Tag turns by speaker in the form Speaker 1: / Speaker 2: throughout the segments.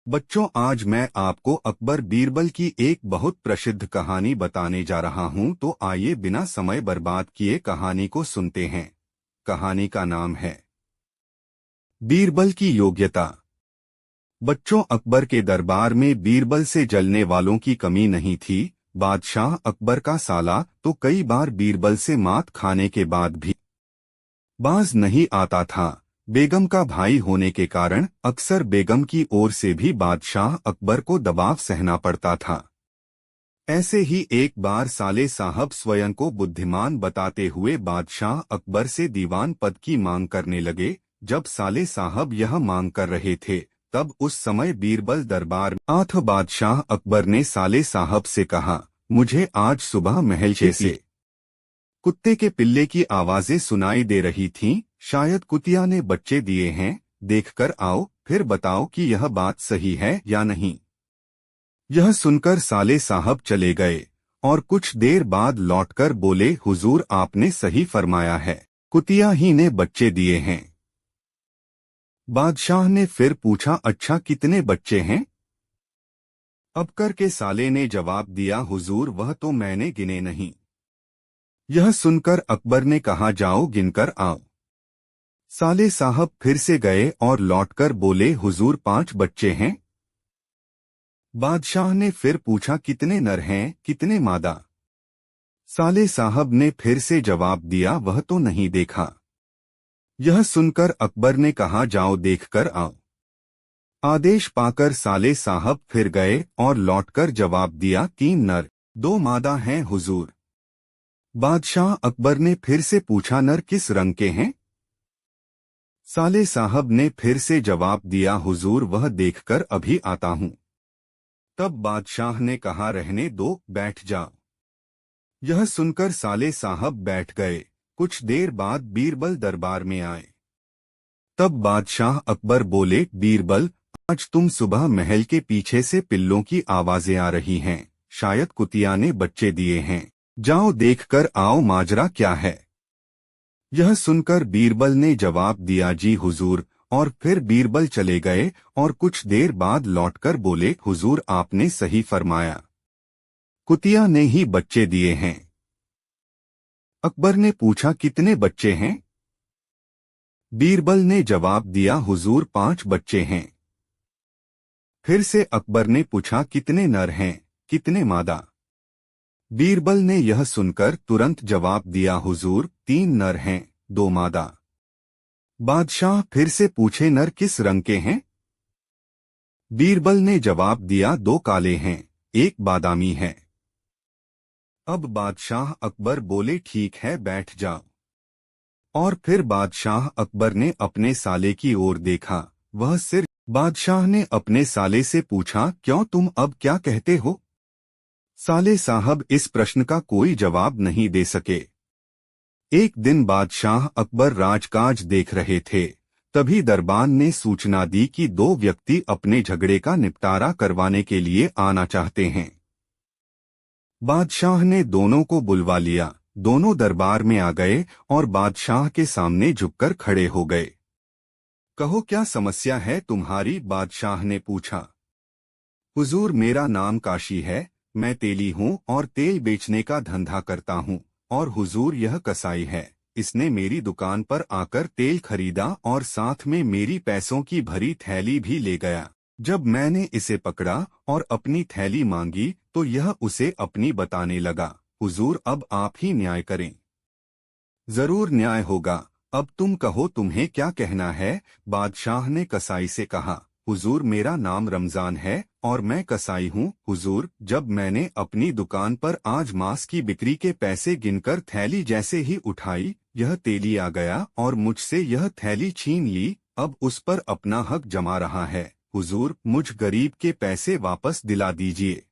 Speaker 1: बच्चों, आज मैं आपको अकबर बीरबल की एक बहुत प्रसिद्ध कहानी बताने जा रहा हूं, तो आइए बिना समय बर्बाद किए कहानी को सुनते हैं। कहानी का नाम है बीरबल की योग्यता। बच्चों, अकबर के दरबार में बीरबल से जलने वालों की कमी नहीं थी। बादशाह अकबर का साला तो कई बार बीरबल से मात खाने के बाद भी बाज नहीं आता था। बेगम का भाई होने के कारण अक्सर बेगम की ओर से भी बादशाह अकबर को दबाव सहना पड़ता था। ऐसे ही एक बार साले साहब स्वयं को बुद्धिमान बताते हुए बादशाह अकबर से दीवान पद की मांग करने लगे। जब साले साहब यह मांग कर रहे थे, तब उस समय बीरबल दरबार में आठ। बादशाह अकबर ने साले साहब से कहा, मुझे आज सुबह महल से कुत्ते के पिल्ले की आवाजें सुनाई दे रही थीं। शायद कुतिया ने बच्चे दिए हैं। देखकर आओ, फिर बताओ कि यह बात सही है या नहीं। यह सुनकर साले साहब चले गए और कुछ देर बाद लौटकर बोले, हुजूर, आपने सही फरमाया है, कुतिया ही ने बच्चे दिए हैं। बादशाह ने फिर पूछा, अच्छा कितने बच्चे हैं? अबकर के साले ने जवाब दिया, हुजूर, वह तो मैंने गिने नहीं। यह सुनकर अकबर ने कहा, जाओ गिनकर आओ। साले साहब फिर से गए और लौटकर बोले, हुजूर, 5 बच्चे हैं। बादशाह ने फिर पूछा, कितने नर हैं, कितने मादा? साले साहब ने फिर से जवाब दिया, वह तो नहीं देखा। यह सुनकर अकबर ने कहा, जाओ देखकर आओ। आदेश पाकर साले साहब फिर गए और लौटकर जवाब दिया, 3 नर 2 मादा हैं, हुजूर। बादशाह अकबर ने फिर से पूछा, नर किस रंग के हैं? साले साहब ने फिर से जवाब दिया, हुजूर, वह देखकर अभी आता हूं। तब बादशाह ने कहा, रहने दो, बैठ जाओ। यह सुनकर साले साहब बैठ गए। कुछ देर बाद बीरबल दरबार में आए। तब बादशाह अकबर बोले, बीरबल, आज तुम सुबह महल के पीछे से पिल्लों की आवाजें आ रही हैं। शायद कुतिया ने बच्चे दिए हैं। जाओ देखकर आओ, माजरा क्या है? यह सुनकर बीरबल ने जवाब दिया, जी हुजूर। और फिर बीरबल चले गए और कुछ देर बाद लौटकर बोले, हुजूर, आपने सही फरमाया, कुतिया ने ही बच्चे दिए हैं। अकबर ने पूछा, कितने बच्चे हैं? बीरबल ने जवाब दिया, हुजूर, 5 बच्चे हैं। फिर से अकबर ने पूछा, कितने नर हैं, कितने मादा? बीरबल ने यह सुनकर तुरंत जवाब दिया, हुजूर, 3 नर हैं, 2 मादा। बादशाह फिर से पूछे, नर किस रंग के हैं? बीरबल ने जवाब दिया, 2 काले हैं, 1 बादामी है। अब बादशाह अकबर बोले, ठीक है, बैठ जाओ। और फिर बादशाह अकबर ने अपने साले की ओर देखा। वह सिर बादशाह ने अपने साले से पूछा, क्यों, तुम अब क्या कहते हो? साले साहब इस प्रश्न का कोई जवाब नहीं दे सके। एक दिन बादशाह अकबर राजकाज देख रहे थे। तभी दरबान ने सूचना दी कि 2 व्यक्ति अपने झगड़े का निपटारा करवाने के लिए आना चाहते हैं। बादशाह ने दोनों को बुलवा लिया। दोनों दरबार में आ गए और बादशाह के सामने झुककर खड़े हो गए। कहो, क्या समस्या है तुम्हारी? बादशाह ने पूछा। हुजूर, मेरा नाम काशी है। मैं तेली हूँ और तेल बेचने का धंधा करता हूँ। और हुजूर, यह कसाई है। इसने मेरी दुकान पर आकर तेल खरीदा और साथ में मेरी पैसों की भरी थैली भी ले गया। जब मैंने इसे पकड़ा और अपनी थैली मांगी तो यह उसे अपनी बताने लगा। हुजूर, अब आप ही न्याय करें। जरूर न्याय होगा। अब तुम कहो, तुम्हें क्या कहना है? बादशाह ने कसाई से कहा, हुजूर, मेरा नाम रमजान है और मैं कसाई हूँ। हुजूर, जब मैंने अपनी दुकान पर आज मांस की बिक्री के पैसे गिनकर थैली जैसे ही उठाई, यह तेली आ गया और मुझसे यह थैली छीन ली। अब उस पर अपना हक जमा रहा है। हुजूर, मुझ गरीब के पैसे वापस दिला दीजिए।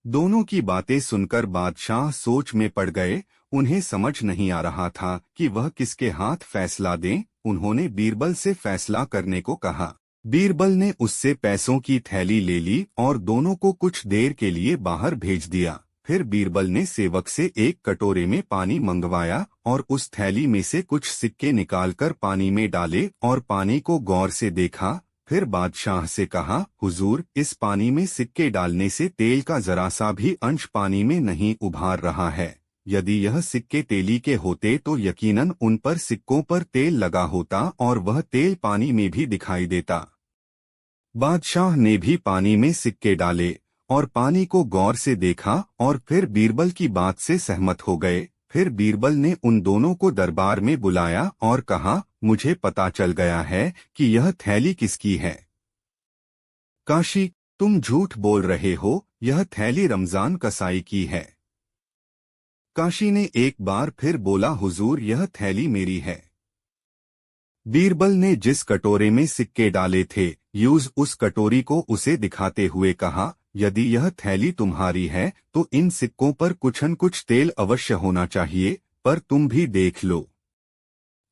Speaker 1: दोनों की बातें सुनकर बादशाह सोच में पड़ गए। उन्हें समझ नहीं आ रहा था कि वह किसके हाथ फैसला दें। उन्होंने बीरबल से फैसला करने को कहा। बीरबल ने उससे पैसों की थैली ले ली और दोनों को कुछ देर के लिए बाहर भेज दिया। फिर बीरबल ने सेवक से एक कटोरे में पानी मंगवाया और उस थैली में से कुछ सिक्के निकालकर पानी में डाले और पानी को गौर से देखा। फिर बादशाह से कहा, हुजूर, इस पानी में सिक्के डालने से तेल का जरा सा भी अंश पानी में नहीं उभार रहा है। यदि यह सिक्के तेली के होते तो यकीनन उन पर सिक्कों पर तेल लगा होता और वह तेल पानी में भी दिखाई देता। बादशाह ने भी पानी में सिक्के डाले और पानी को गौर से देखा और फिर बीरबल की बात से सहमत हो गए। फिर बीरबल ने उन दोनों को दरबार में बुलाया और कहा, मुझे पता चल गया है कि यह थैली किसकी है। काशी, तुम झूठ बोल रहे हो, यह थैली रमजान कसाई की है। काशी ने एक बार फिर बोला, हुजूर, यह थैली मेरी है। बीरबल ने जिस कटोरे में सिक्के डाले थे उस कटोरी को उसे दिखाते हुए कहा, यदि यह थैली तुम्हारी है तो इन सिक्कों पर कुछ न कुछ तेल अवश्य होना चाहिए, पर तुम भी देख लो,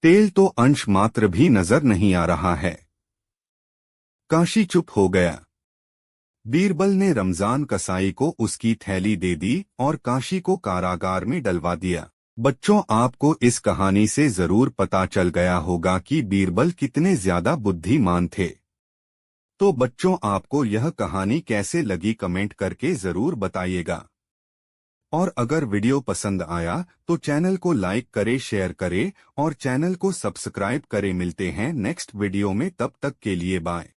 Speaker 1: तेल तो अंश मात्र भी नजर नहीं आ रहा है। काशी चुप हो गया। बीरबल ने रमजान कसाई को उसकी थैली दे दी और काशी को कारागार में डलवा दिया। बच्चों, आपको इस कहानी से जरूर पता चल गया होगा कि बीरबल कितने ज्यादा बुद्धिमान थे। तो बच्चों, आपको यह कहानी कैसे लगी कमेंट करके जरूर बताइएगा। और अगर वीडियो पसंद आया तो चैनल को लाइक करें, शेयर करें और चैनल को सब्सक्राइब करें। मिलते हैं नेक्स्ट वीडियो में, तब तक के लिए बाय।